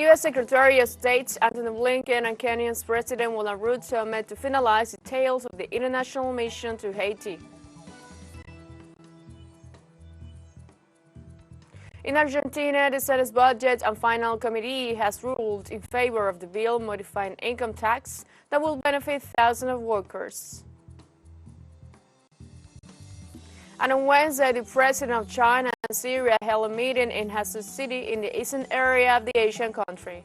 U.S. Secretary of State Antony Blinken and Kenya's President William Ruto met to finalize details of the international mission to Haiti. In Argentina, the Senate's Budget and Finance Committee has ruled in favor of the bill modifying income tax that will benefit thousands of workers. And on Wednesday, the President of China and Syria held a meeting in Haiti City in the eastern area of the Asian country.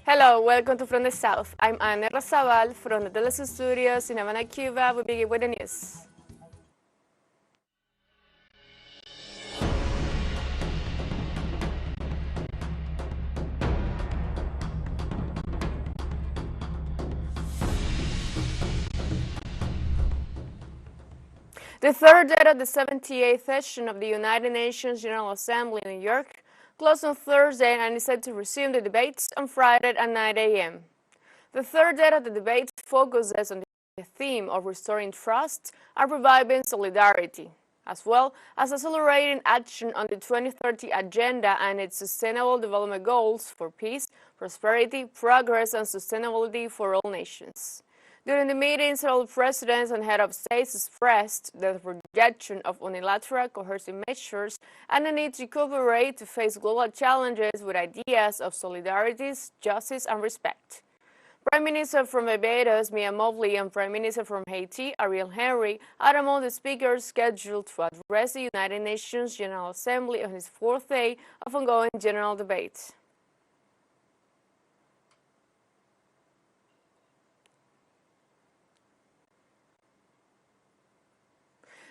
Hello, welcome to From the South. I'm Anna Razabal from the TeleSUR studios in Havana, Cuba. We begin with the news. The third day of the 78th session of the United Nations General Assembly in New York closed on Thursday and is set to resume the debates on Friday at 9 a.m. The third day of the debate focuses on the theme of restoring trust and reviving solidarity, as well as accelerating action on the 2030 Agenda and its Sustainable Development Goals for peace, prosperity, progress, and sustainability for all nations. During the meeting, several presidents and head of states expressed the rejection of unilateral coercive measures and the need to cooperate to face global challenges with ideas of solidarity, justice, and respect. Prime Minister from Barbados, Mia Mowbray, and Prime Minister from Haiti, Ariel Henry, are among the speakers scheduled to address the United Nations General Assembly on its fourth day of ongoing general debate.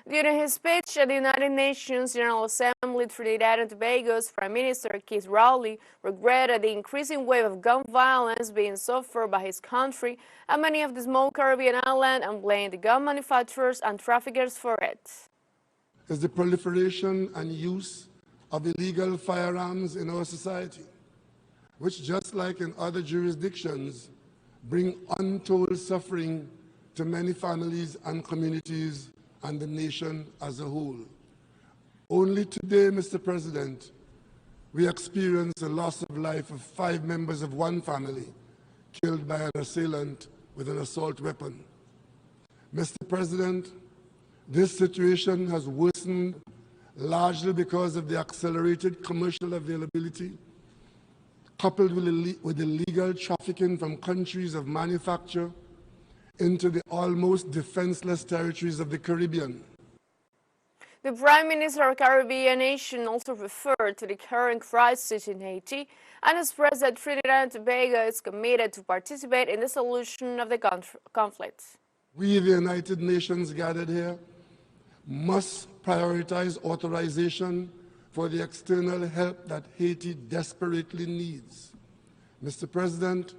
During his speech at the United Nations General Assembly, Trinidad and Tobago's Prime Minister Keith Rowley regretted the increasing wave of gun violence being suffered by his country and many of the small Caribbean islands and blamed the gun manufacturers and traffickers for it. Is the proliferation and use of illegal firearms in our society, which, just like in other jurisdictions, bring untold suffering to many families and communities and the nation as a whole. Only today, Mr. President, we experienced the loss of life of 5 members of one family killed by an assailant with an assault weapon. Mr. President, this situation has worsened largely because of the accelerated commercial availability, coupled with illegal trafficking from countries of manufacture into the almost defenseless territories of the Caribbean. The Prime Minister of the Caribbean nation also referred to the current crisis in Haiti and expressed that Trinidad and Tobago is committed to participate in the solution of the conflict. We, the United Nations gathered here, must prioritize authorization for the external help that Haiti desperately needs. Mr. President,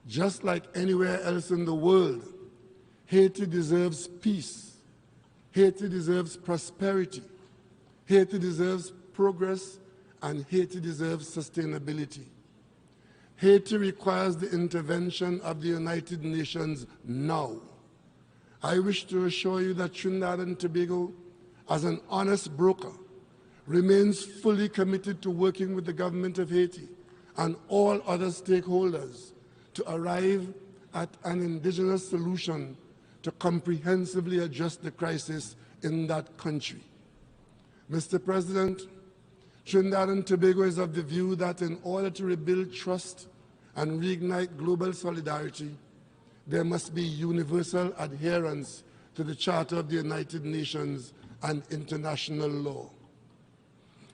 just like anywhere else in the world, Haiti deserves peace. Haiti deserves prosperity. Haiti deserves progress, and Haiti deserves sustainability. Haiti requires the intervention of the United Nations now. I wish to assure you that Trinidad and Tobago, as an honest broker, remains fully committed to working with the government of Haiti and all other stakeholders to arrive at an indigenous solution to comprehensively address the crisis in that country. Mr. President, Trinidad and Tobago is of the view that in order to rebuild trust and reignite global solidarity, there must be universal adherence to the Charter of the United Nations and international law.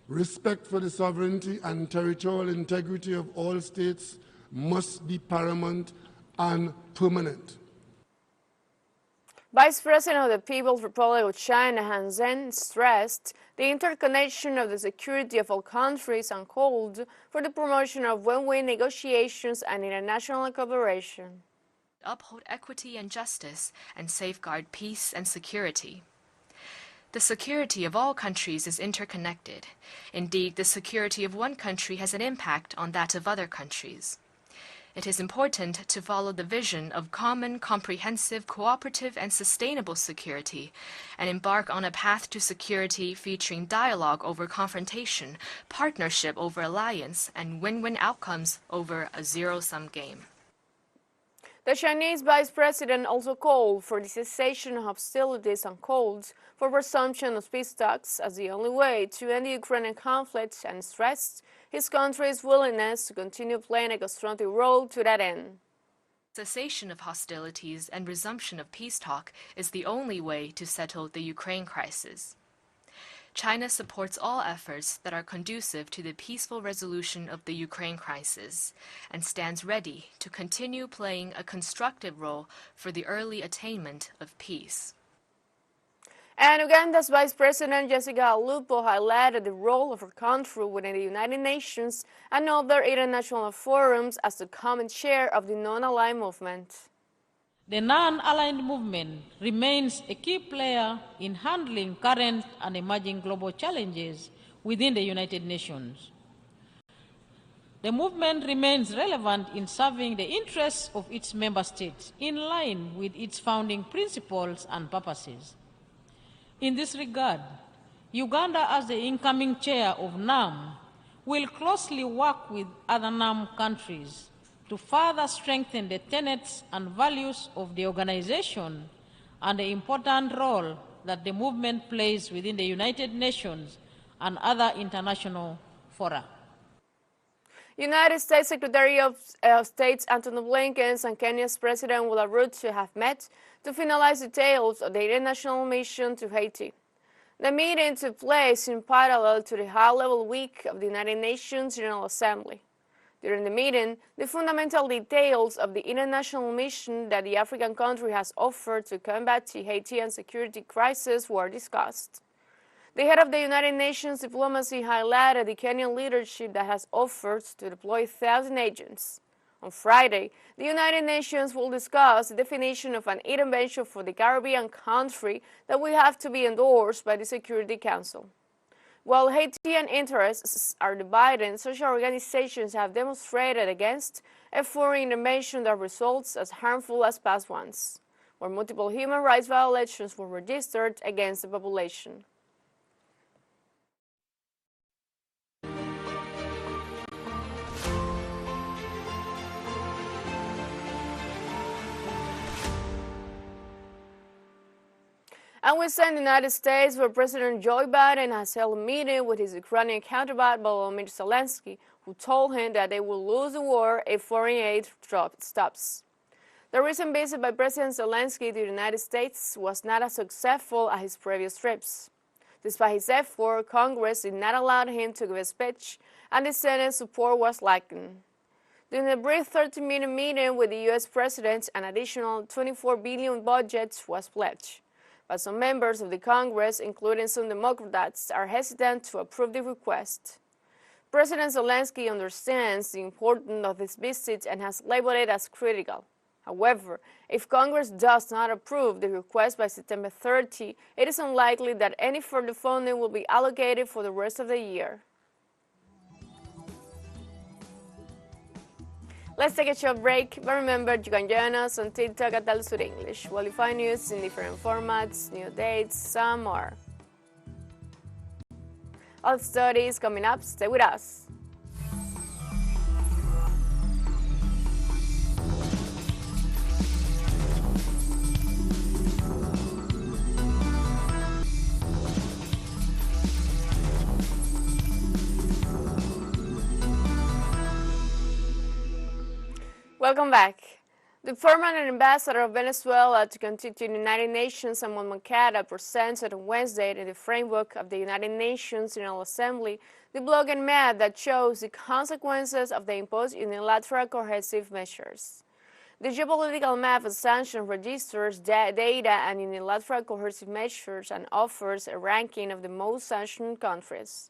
Respect for the sovereignty and territorial integrity of all states must be paramount and permanent. Vice President of the People's Republic of China, Han Zhen, stressed the interconnection of the security of all countries and called for the promotion of win-win negotiations and international cooperation. Uphold equity and justice and safeguard peace and security. The security of all countries is interconnected. Indeed, the security of one country has an impact on that of other countries. It is important to follow the vision of common, comprehensive, cooperative, and sustainable security, and embark on a path to security featuring dialogue over confrontation, partnership over alliance, and win-win outcomes over a zero-sum game. The Chinese vice president also called for the cessation of hostilities and called for resumption of peace talks as the only way to end the Ukrainian conflict, and stressed his country's willingness to continue playing a constructive role to that end. Cessation of hostilities and resumption of peace talk is the only way to settle the Ukraine crisis. China supports all efforts that are conducive to the peaceful resolution of the Ukraine crisis and stands ready to continue playing a constructive role for the early attainment of peace. And Uganda's Vice President Jessica Alupo highlighted the role of her country within the United Nations and other international forums as the common chair of the non-aligned movement. The non-aligned movement remains a key player in handling current and emerging global challenges within the United Nations. The movement remains relevant in serving the interests of its member states in line with its founding principles and purposes. In this regard, Uganda, as the incoming chair of NAM, will closely work with other NAM countries to further strengthen the tenets and values of the organization and the important role that the movement plays within the United Nations and other international fora. United States Secretary of State Antony Blinken and Kenya's President William Ruto have met to finalize details of the international mission to Haiti. The meeting took place in parallel to the high-level week of the United Nations General Assembly. During the meeting, the fundamental details of the international mission that the African country has offered to combat the Haitian security crisis were discussed. The head of the United Nations diplomacy highlighted the Kenyan leadership that has offered to deploy 1,000 agents. On Friday, the United Nations will discuss the definition of an intervention for the Caribbean country that will have to be endorsed by the Security Council. While Haitian interests are divided, social organizations have demonstrated against a foreign intervention that results as harmful as past ones, where multiple human rights violations were registered against the population. And we stay in the United States, where President Joe Biden has held a meeting with his Ukrainian counterpart Volodymyr Zelensky, who told him that they will lose the war if foreign aid stops. The recent visit by President Zelensky to the United States was not as successful as his previous trips. Despite his effort, Congress did not allow him to give a speech, and the Senate support was lacking. During a brief 30-minute meeting with the U.S. President, an additional $24 billion budget was pledged. But some members of the Congress, including some Democrats, are hesitant to approve the request. President Zelensky understands the importance of this visit and has labeled it as critical. However, if Congress does not approve the request by September 30, it is unlikely that any further funding will be allocated for the rest of the year. Let's take a short break, but remember you can join us on TikTok at TeleSUR English, where you find news in different formats, new dates, some more. All studies coming up, stay with us. Welcome back. The permanent ambassador of Venezuela to the United Nations, Samuel Moncada, presented on Wednesday in the framework of the United Nations General Assembly the blogging map that shows the consequences of the imposed unilateral coercive measures. The geopolitical map of sanctions registers data and unilateral coercive measures and offers a ranking of the most sanctioned countries.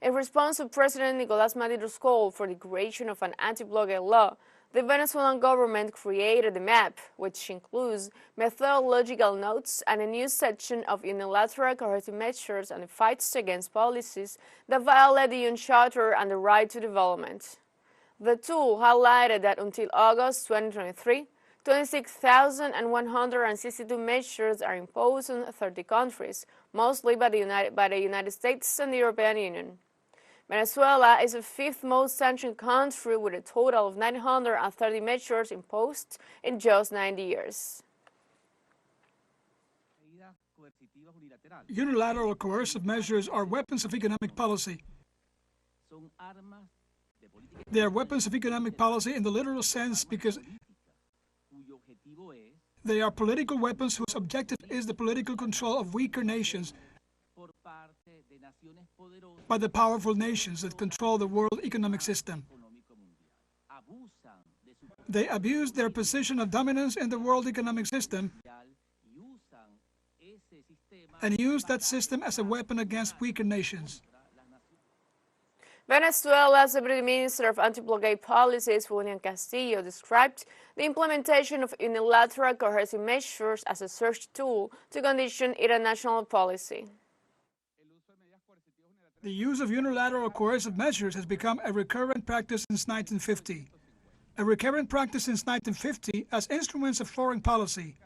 In response to President Nicolás Maduro's call for the creation of an anti-blogging law, the Venezuelan government created the map, which includes methodological notes and a new section of unilateral coercive measures and fights against policies that violate the UN Charter and the right to development. The tool highlighted that until August 2023, 26,162 measures are imposed on 30 countries, mostly by the United States and the European Union. Venezuela is the fifth most sanctioned country with a total of 930 measures imposed in just 90 years. Unilateral coercive measures are weapons of economic policy. They are weapons of economic policy in the literal sense because they are political weapons whose objective is the political control of weaker nations by the powerful nations that control the world economic system. They abuse their position of dominance in the world economic system and use that system as a weapon against weaker nations. Venezuela's Deputy Minister of Anti-Blockade Policies, Julian Castillo, described the implementation of unilateral coercive measures as a search tool to condition international policy. The use of unilateral coercive measures has become a recurrent practice since 1950. A recurrent practice since 1950 as instruments of foreign policy.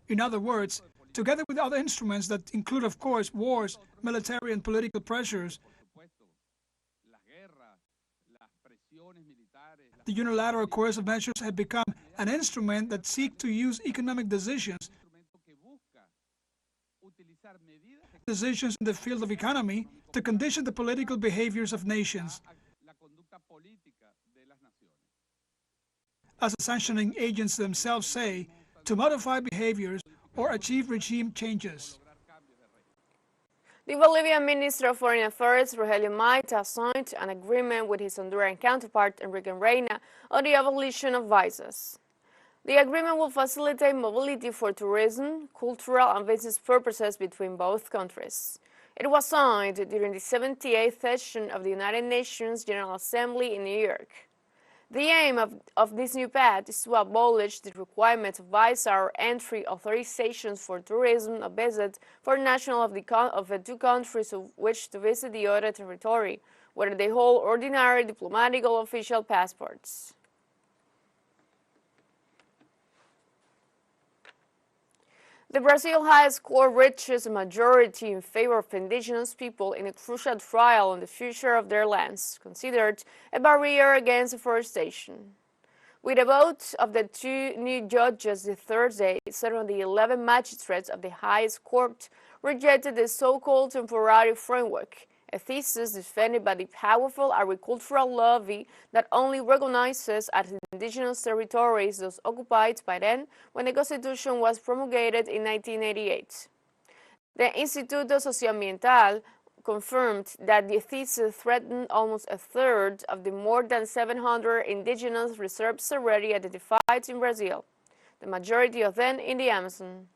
In other words, together with other instruments that include, of course, wars, military and political pressures, the unilateral coercive measures have become an instrument that seek to use economic decisions in the field of economy to condition the political behaviors of nations. As the sanctioning agents themselves say, to modify behaviors or achieve regime changes. The Bolivian Minister of Foreign Affairs, Rogelio Maita, signed an agreement with his Honduran counterpart, Enrique Reina, on the abolition of visas. The agreement will facilitate mobility for tourism, cultural and business purposes between both countries. It was signed during the 78th session of the United Nations General Assembly in New York. The aim of this new pact is to abolish the requirement of visa or entry authorizations for tourism or visit for nationals of the two countries who wish to visit the other territory, whether they hold ordinary diplomatic or official passports. The Brazil highest court reaches a majority in favor of indigenous people in a crucial trial on the future of their lands, considered a barrier against afforestation. With a vote of the two new judges this Thursday, 7 of the 11 magistrates of the highest court rejected the so-called temporary framework, a thesis defended by the powerful agricultural lobby that only recognizes as indigenous territories those occupied by then when the Constitution was promulgated in 1988. The Instituto Socioambiental confirmed that the thesis threatened almost a third of the more than 700 indigenous reserves already identified in Brazil, the majority of them in the Amazon.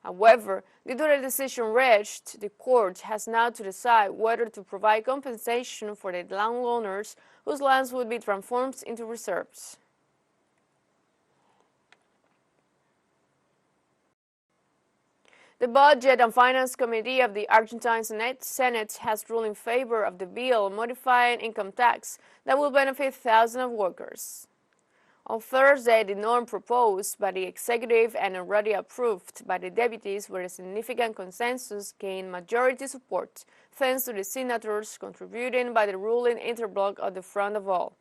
However, due to the decision reached, the court has now to decide whether to provide compensation for the landowners whose lands would be transformed into reserves. The Budget and Finance Committee of the Argentine Senate has ruled in favor of the bill modifying income tax that will benefit thousands of workers. On Thursday, the norm proposed by the executive and already approved by the deputies with a significant consensus gained majority support, thanks to the senators contributing by the ruling interbloc at the front of all.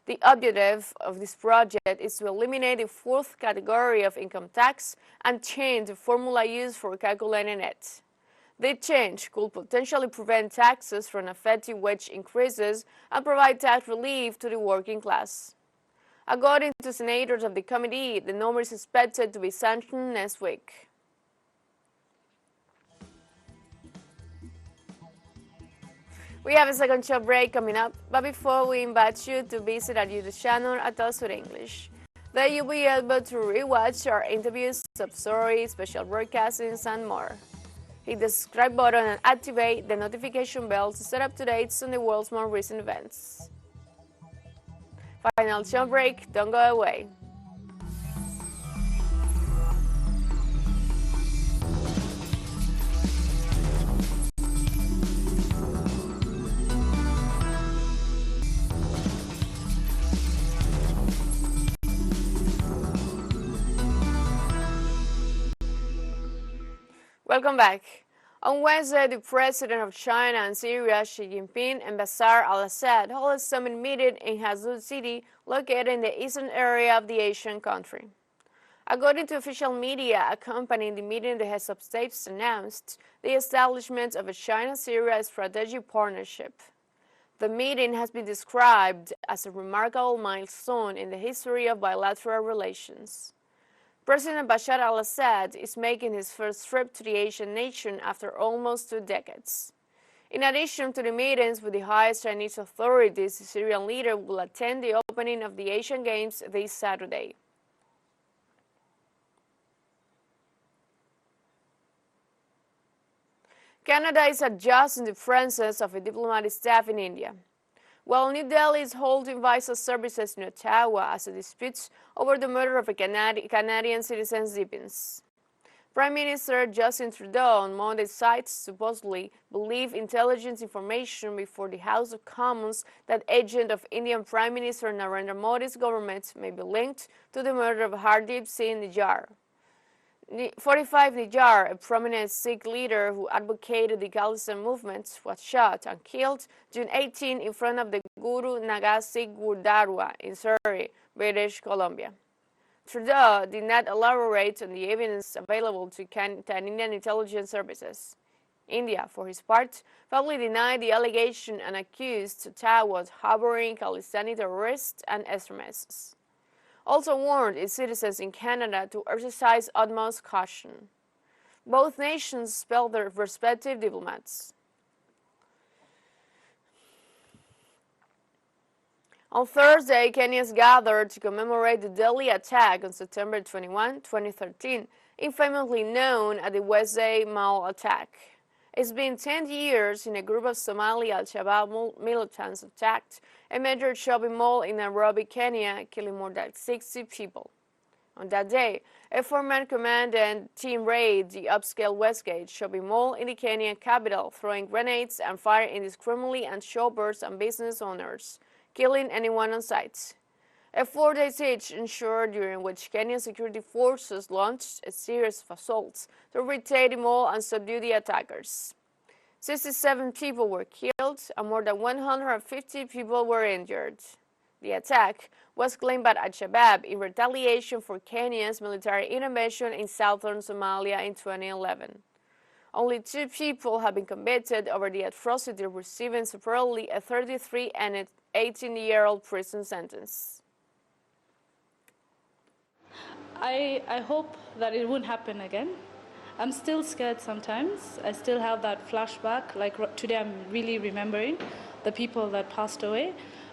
The objective of this project is to eliminate the fourth category of income tax and change the formula used for calculating it. The change could potentially prevent taxes from affecting wage increases and provide tax relief to the working class. According to senators of the committee, the norm is expected to be sanctioned next week. We have a second show break coming up, but before we invite you to visit our YouTube channel at TeleSUR English. There you'll be able to rewatch our interviews, sub-stories, special broadcastings, and more. Hit the subscribe button and activate the notification bell to stay up to date on the world's more recent events. Final show break, don't go away. Welcome back. On Wednesday, the president of China and Syria, Xi Jinping, and Bashar Al-Assad held a summit meeting in Hazud City, located in the eastern area of the Asian country. According to official media accompanying the meeting, the heads of states announced the establishment of a China-Syria strategic partnership. The meeting has been described as a remarkable milestone in the history of bilateral relations. President Bashar al-Assad is making his first trip to the Asian nation after almost 2 decades. In addition to the meetings with the highest Chinese authorities, the Syrian leader will attend the opening of the Asian Games this Saturday. Canada is adjusting the presence of a diplomatic staff in India. While New Delhi is holding visa services in Ottawa as a dispute over the murder of a Canadian citizen deepens. Prime Minister Justin Trudeau on Monday cites supposedly believed intelligence information before the House of Commons that agent of Indian Prime Minister Narendra Modi's government may be linked to the murder of Hardeep Singh Nijjar. 45 Nijjar, a prominent Sikh leader who advocated the Khalistan movement, was shot and killed June 18 in front of the Guru Nanak Sikh Gurdwara in Surrey, British Columbia. Trudeau did not elaborate on the evidence available to Canadian intelligence services. India, for his part, publicly denied the allegation and accused Ottawa of harboring Khalistani terrorists and extremists. Also warned its citizens in Canada to exercise utmost caution. Both nations expelled their respective diplomats. On Thursday, Kenyans gathered to commemorate the deadly attack on September 21, 2013, infamously known as the Wednesday Mall attack. It's been 10 years since a group of Somali Al-Shabaab militants attacked a major shopping mall in Nairobi, Kenya, killing more than 60 people. On that day, a four-man command and team raided the upscale Westgate shopping mall in the Kenyan capital, throwing grenades and firing indiscriminately at shoppers and business owners, killing anyone on sight. A 4-day siege ensured, during which Kenyan security forces launched a series of assaults to retake the mall and subdue the attackers. 67 people were killed and more than 150 people were injured. The attack was claimed by Al-Shabaab in retaliation for Kenya's military intervention in southern Somalia in 2011. Only 2 people have been convicted over the atrocity, receiving separately a 33- and an 18-year-old prison sentence. I hope that it won't happen again. I'm still scared sometimes. I still have that flashback. Like today, I'm really remembering the people that passed away,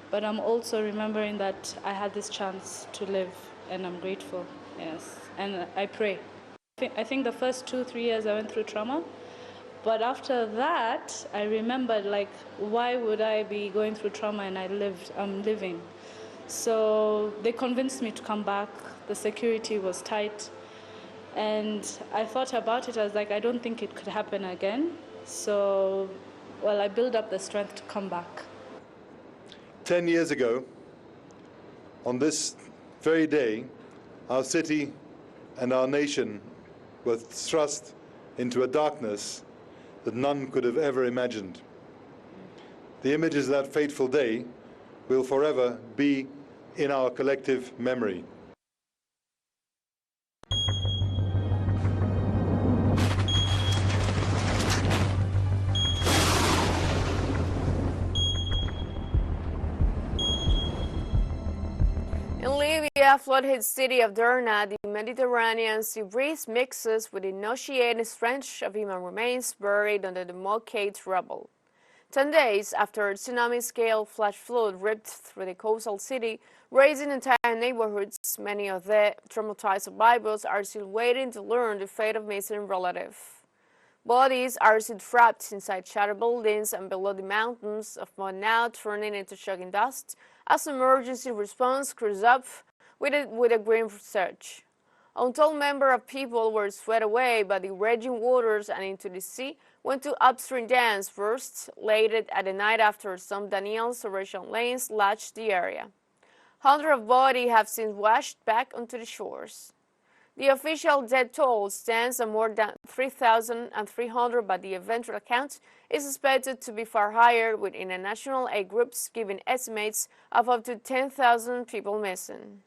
but I'm also remembering that I had this chance to live, and I'm grateful. Yes, and I pray. I think the first 2-3 years I went through trauma, but after that, I remembered, like, why would I be going through trauma and I'm living? So they convinced me to come back. The security was tight. And I thought about it. I was like, I don't think it could happen again. So, well, I built up the strength to come back. 10 years ago, on this very day, our city and our nation were thrust into a darkness that none could have ever imagined. The images of that fateful day will forever be in our collective memory. In Libya, flood-hit city of Derna, the Mediterranean sea breeze mixes with the nauseating stench of human remains buried under the mockade rubble. 10 days after a tsunami-scale flash flood ripped through the coastal city, raising entire neighborhoods, many of the traumatized survivors are still waiting to learn the fate of missing relatives. Bodies are still trapped inside shattered buildings and below the mountains of mud, now turning into shocking dust as emergency response crews up with a grim search. Untold numbers of people were swept away by the raging waters and into the sea when 2 upstream dams burst late at the night after some Daniel's erosion lanes lashed the area. Hundreds of bodies have since washed back onto the shores. The official death toll stands at more than 3,300, but the eventual count is expected to be far higher, with international aid groups giving estimates of up to 10,000 people missing.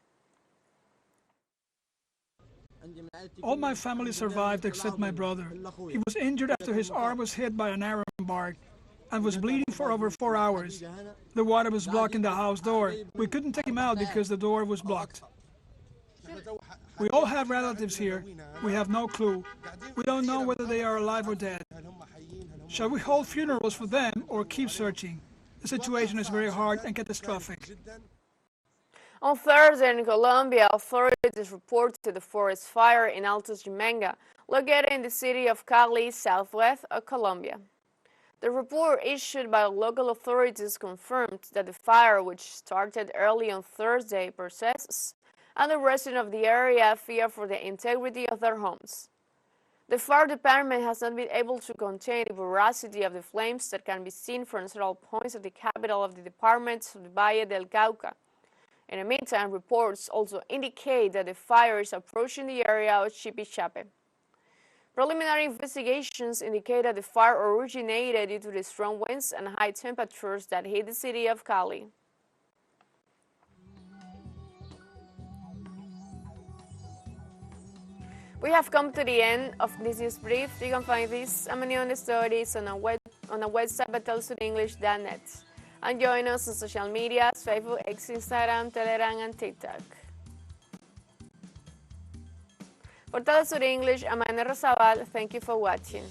All my family survived except my brother. He was injured after his arm was hit by an iron bar and was bleeding for over 4 hours. The water was blocking the house door. We couldn't take him out because the door was blocked. We all have relatives here. We have no clue. We don't know whether they are alive or dead. Shall we hold funerals for them or keep searching? The situation is very hard and catastrophic. On Thursday in Colombia, authorities reported a forest fire in Altos Jimenga, located in the city of Cali, southwest of Colombia. The report issued by local authorities confirmed that the fire, which started early on Thursday, persists, and the residents of the area fear for the integrity of their homes. The fire department has not been able to contain the voracity of the flames that can be seen from several points of the capital of the department of the Valle del Cauca. In the meantime, reports also indicate that the fire is approaching the area of Chipichape. Preliminary investigations indicate that the fire originated due to the strong winds and high temperatures that hit the city of Cali. We have come to the end of this news brief. You can find this and many other stories on our website at TeleSUREnglish.net. And join us on social media, Facebook, X, Instagram, Telegram, and TikTok. For TeleSUR English, I'm Ana Rosabal. Thank you for watching.